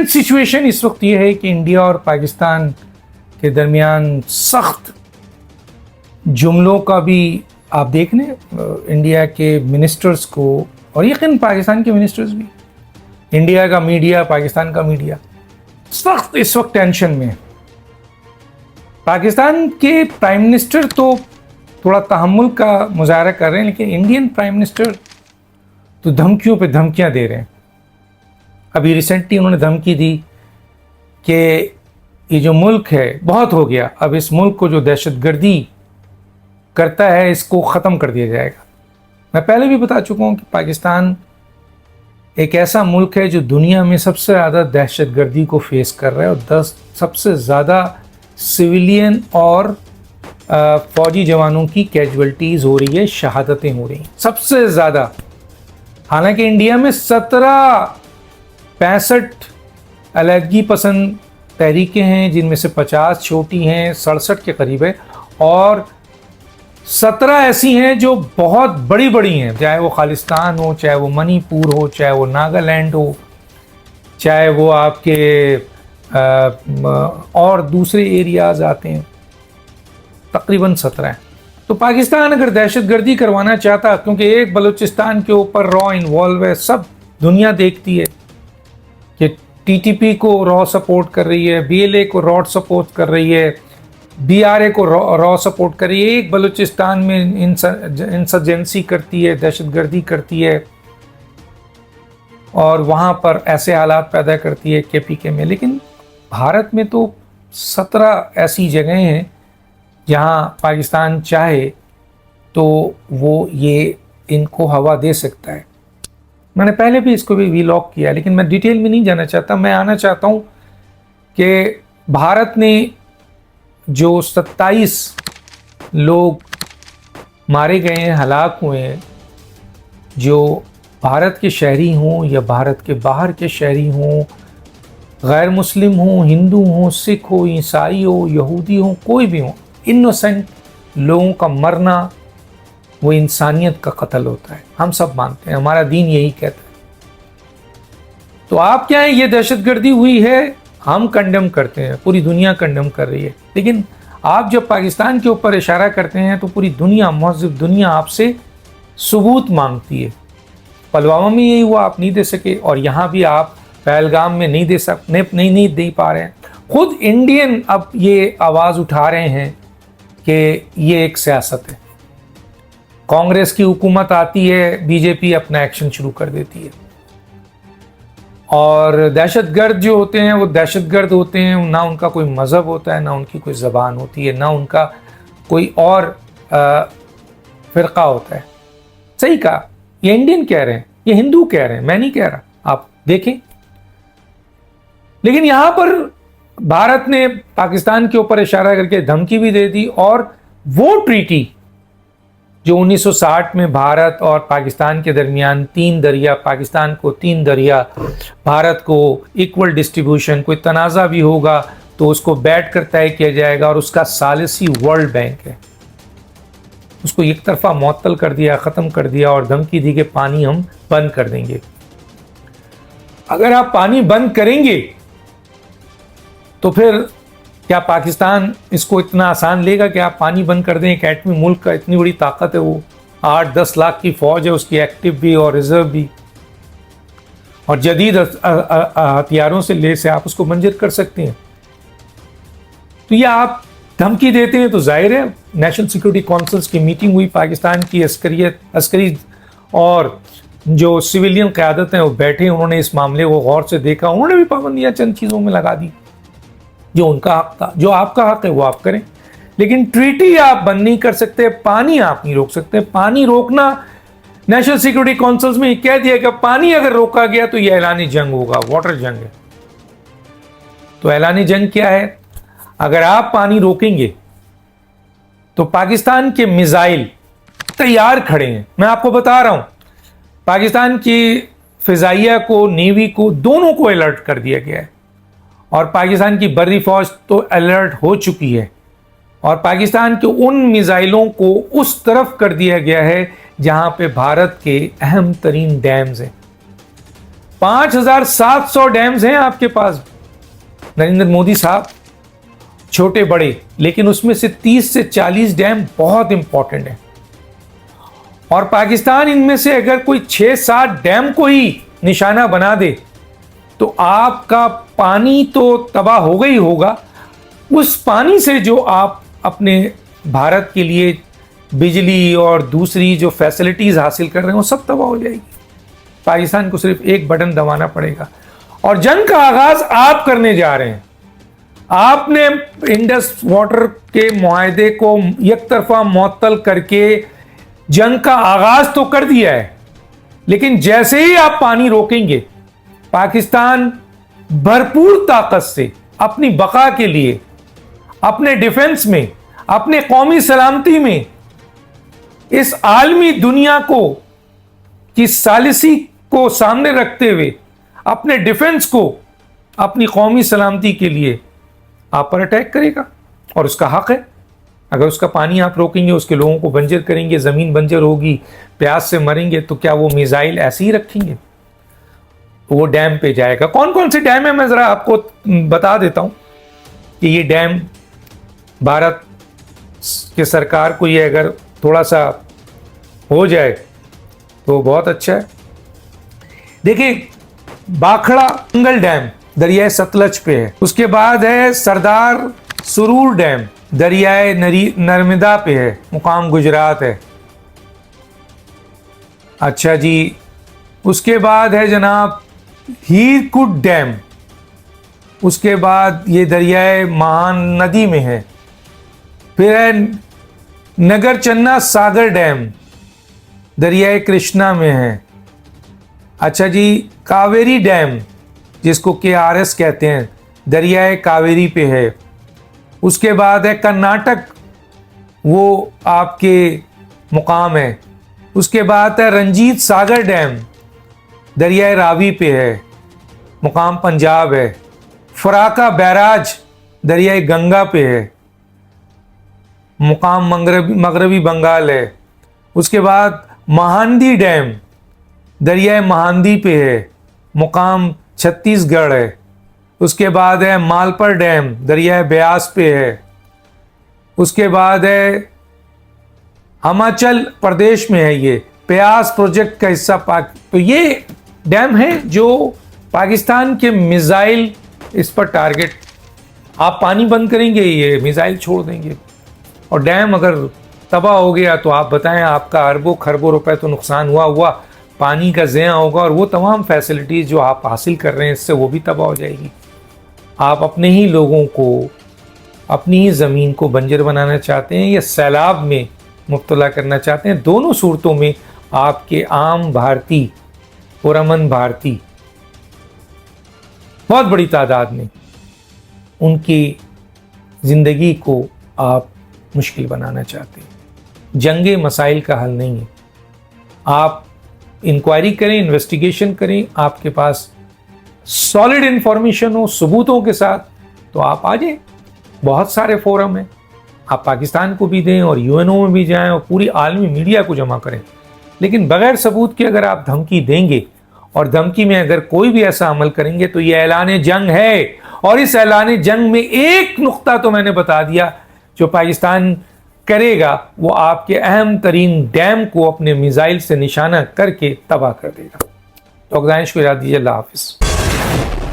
Current situation इस वक्त ये है कि इंडिया और पाकिस्तान के दरमियान सख्त जुमलों का भी आप देख लें, इंडिया के मिनिस्टर्स को और यकीन पाकिस्तान के मिनिस्टर्स भी, इंडिया का मीडिया, पाकिस्तान का मीडिया सख्त इस वक्त टेंशन में है। पाकिस्तान के प्राइम मिनिस्टर तो थोड़ा तहम्मुल का मुजाहरा कर रहे हैं, लेकिन इंडियन प्राइम मिनिस्टर तो धमकियों पे धमकियां दे रहे हैं। अभी रिसेंटली उन्होंने धमकी दी कि ये जो मुल्क है बहुत हो गया, अब इस मुल्क को जो दहशतगर्दी करता है इसको ख़त्म कर दिया जाएगा। मैं पहले भी बता चुका हूँ कि पाकिस्तान एक ऐसा मुल्क है जो दुनिया में सबसे ज़्यादा दहशतगर्दी को फेस कर रहा है और सबसे ज़्यादा सिविलियन और फ़ौजी जवानों की कैजुअल्टीज़ हो रही है, शहादतें हो रही हैं सबसे ज़्यादा। हालांकि इंडिया में 65 अलहदगी पसंद तहरीकें हैं, जिनमें से 50 छोटी हैं, 67 के करीब है, और 17 ऐसी हैं जो बहुत बड़ी बड़ी हैं, चाहे वो खालिस्तान हो, चाहे वो मणिपुर हो, चाहे वो नागालैंड हो, चाहे वो आपके और दूसरे एरियाज़ आते हैं, तकरीबन 17 हैं। तो पाकिस्तान अगर दहशतगर्दी करवाना चाहता, क्योंकि एक बलूचिस्तान के ऊपर रॉ इन्वॉल्व है, सब दुनिया देखती है कि टीटीपी को रॉ सपोर्ट कर रही है, बीएलए को रॉ सपोर्ट कर रही है, बीआरए को रॉ सपोर्ट कर रही है, एक बलूचिस्तान में इंसर्जेंसी करती है, दहशतगर्दी करती है और वहाँ पर ऐसे हालात पैदा करती है केपीके में। लेकिन भारत में तो 17 ऐसी जगहें हैं जहाँ पाकिस्तान चाहे तो वो ये इनको हवा दे सकता है। मैंने पहले भी इसको भी वीलॉग किया, लेकिन मैं डिटेल में नहीं जाना चाहता। मैं आना चाहता हूँ कि भारत ने जो 27 लोग मारे गए हैं, हलाक हुए हैं, जो भारत के शहरी हों या भारत के बाहर के शहरी हों, गैर मुस्लिम हों, हिंदू हों, सिख हो, ईसाई हो, यहूदी हो, कोई भी हो, इनोसेंट लोगों का मरना वो इंसानियत का कत्ल होता है। हम सब मानते हैं, हमारा दीन यही कहता है। तो आप क्या है, ये दहशतगर्दी हुई है, हम कंडेम करते हैं, पूरी दुनिया कंडेम कर रही है। लेकिन आप जब पाकिस्तान के ऊपर इशारा करते हैं तो पूरी दुनिया, महज़िब दुनिया आपसे सबूत मांगती है। पुलवामा में यही हुआ, आप नहीं दे सके, और यहाँ भी आप पहलगाम में नहीं दे पा रहे हैं। खुद इंडियन अब ये आवाज़ उठा रहे हैं कि ये एक सियासत है। कांग्रेस की हुकूमत आती है, बीजेपी अपना एक्शन शुरू कर देती है, और दहशतगर्द जो होते हैं वो दहशतगर्द होते हैं। ना उनका कोई मज़हब होता है, ना उनकी कोई ज़बान होती है, ना उनका कोई और फ़िरका होता है। सही कहा, ये इंडियन कह रहे हैं, ये हिंदू कह रहे हैं, मैं नहीं कह रहा, आप देखें। लेकिन यहाँ पर भारत ने पाकिस्तान के ऊपर इशारा करके धमकी भी दे दी, और वो ट्रीटी जो 1960 में भारत और पाकिस्तान के दरमियान 3 दरिया, पाकिस्तान को 3 दरिया, भारत को इक्वल डिस्ट्रीब्यूशन, कोई तनाज़ा भी होगा तो उसको बैठ कर तय किया जाएगा, और उसका सालिसी वर्ल्ड बैंक है, उसको एक तरफा मुअत्तल कर दिया, ख़त्म कर दिया, और धमकी दी कि पानी हम बंद कर देंगे। अगर आप पानी बंद करेंगे तो फिर क्या पाकिस्तान इसको इतना आसान लेगा कि आप पानी बंद कर दें? एक एटमी मुल्क का, इतनी बड़ी ताकत है वो, 8-10 लाख की फ़ौज है उसकी, एक्टिव भी और रिजर्व भी, और जदीद हथियारों से लेस है, आप उसको मंजर कर सकते हैं। तो ये आप धमकी देते हैं तो जाहिर है, नेशनल सिक्योरिटी काउंसिल्स की मीटिंग हुई, पाकिस्तान की अस्करी और जो सिविलियन क़यादत हैं वो बैठे, उन्होंने इस मामले को गौर से देखा, उन्होंने भी पाबंदियाँ चंद चीज़ों में लगा दी जो उनका हक था। जो आपका हक है वो आप करें, लेकिन ट्रीटी आप बंद नहीं कर सकते, पानी आप नहीं रोक सकते। पानी रोकना, नेशनल सिक्योरिटी काउंसिल्स में कह दिया कि पानी अगर रोका गया तो यह ऐलानी जंग होगा, वाटर जंग है। तो ऐलानी जंग क्या है? अगर आप पानी रोकेंगे तो पाकिस्तान के मिसाइल तैयार खड़े हैं। मैं आपको बता रहा हूं, पाकिस्तान की फिजाइया को, नेवी को, दोनों को अलर्ट कर दिया गया है, और पाकिस्तान की बर्री फौज तो अलर्ट हो चुकी है, और पाकिस्तान के उन मिसाइलों को उस तरफ कर दिया गया है जहां पे भारत के अहम तरीन डैम्स हैं। 5,700 डैम्स हैं आपके पास नरेंद्र मोदी साहब, छोटे बड़े, लेकिन उसमें से 30 से 40 डैम बहुत इंपॉर्टेंट हैं। और पाकिस्तान इनमें से अगर कोई 6-7 डैम को ही निशाना बना दे तो आपका पानी तो तबाह होगा ही होगा। उस पानी से जो आप अपने भारत के लिए बिजली और दूसरी जो फैसिलिटीज हासिल कर रहे हैं वो सब तबाह हो जाएगी। पाकिस्तान को सिर्फ एक बटन दबाना पड़ेगा और जंग का आगाज आप करने जा रहे हैं। आपने इंडस वाटर के मुआहदे को एक तरफा मुअत्तल करके जंग का आगाज तो कर दिया है, लेकिन जैसे ही आप पानी रोकेंगे पाकिस्तान भरपूर ताकत से अपनी बका के लिए, अपने डिफेंस में, अपने कौमी सलामती में, इस आलमी दुनिया को की सालिसी को सामने रखते हुए अपने डिफेंस को, अपनी कौमी सलामती के लिए आप पर अटैक करेगा और उसका हक है। अगर उसका पानी आप रोकेंगे, उसके लोगों को बंजर करेंगे, ज़मीन बंजर होगी, प्यास से मरेंगे, तो क्या वो मिसाइल ऐसे ही रखेंगे? वो डैम पे जाएगा। कौन कौन से डैम है मैं ज़रा आपको बता देता हूँ कि ये डैम भारत के सरकार को ये अगर थोड़ा सा हो जाए तो बहुत अच्छा है। देखिए, बाखड़ा मंगल डैम दरियाए सतलज पे है। उसके बाद है सरदार सुरूर डैम दरियाए नर्मदा पे है, मुकाम गुजरात है। अच्छा जी, उसके बाद है जनाब हीरकुड डैम, उसके बाद ये दरियाए महानदी में है। फिर है नगर चन्ना सागर डैम दरियाए कृष्णा में है। अच्छा जी, कावेरी डैम जिसको KRS कहते हैं दरियाए कावेरी पे है। उसके बाद है कर्नाटक, वो आपके मुकाम है। उसके बाद है रंजीत सागर डैम दरियाए रावी पे है, मुकाम पंजाब है। फराका बैराज दरियाए गंगा पे है, मुकाम मगरबी बंगाल है। उसके बाद महानदी डैम दरियाए महानदी पे है, मुकाम छत्तीसगढ़ है। उसके बाद है मालपर डैम दरियाए ब्यास पे है। उसके बाद है हिमाचल प्रदेश में है, ये प्यास प्रोजेक्ट का हिस्सा तो ये डैम है जो पाकिस्तान के मिसाइल इस पर टारगेट, आप पानी बंद करेंगे ये मिसाइल छोड़ देंगे। और डैम अगर तबाह हो गया तो आप बताएं, आपका अरबों खरबों रुपए तो नुकसान हुआ, पानी का ज़िया होगा और वो तमाम फैसिलिटीज़ जो आप हासिल कर रहे हैं इससे वो भी तबाह हो जाएगी। आप अपने ही लोगों को, अपनी ही ज़मीन को बंजर बनाना चाहते हैं या सैलाब में मुब्तला करना चाहते हैं। दोनों सूरतों में आपके आम भारतीय, पुरअमन भारतीय बहुत बड़ी तादाद में, उनकी ज़िंदगी को आप मुश्किल बनाना चाहते हैं। जंगे मसाइल का हल नहीं है। आप इंक्वायरी करें, इन्वेस्टिगेशन करें, आपके पास सॉलिड इंफॉर्मेशन हो सबूतों के साथ तो आप आ जाएं। बहुत सारे फोरम हैं, आप पाकिस्तान को भी दें और UNO में भी जाएं और पूरी आलमी मीडिया को जमा करें। लेकिन बगैर सबूत के अगर आप धमकी देंगे और धमकी में अगर कोई भी ऐसा अमल करेंगे तो ये ऐलान जंग है। और इस ऐलान जंग में एक नुक्ता तो मैंने बता दिया, जो पाकिस्तान करेगा वो आपके अहम तरीन डैम को अपने मिसाइल से निशाना करके तबाह कर देगा। तो दानिश को इजाज़त दीजिए, अल्लाह हाफिज़।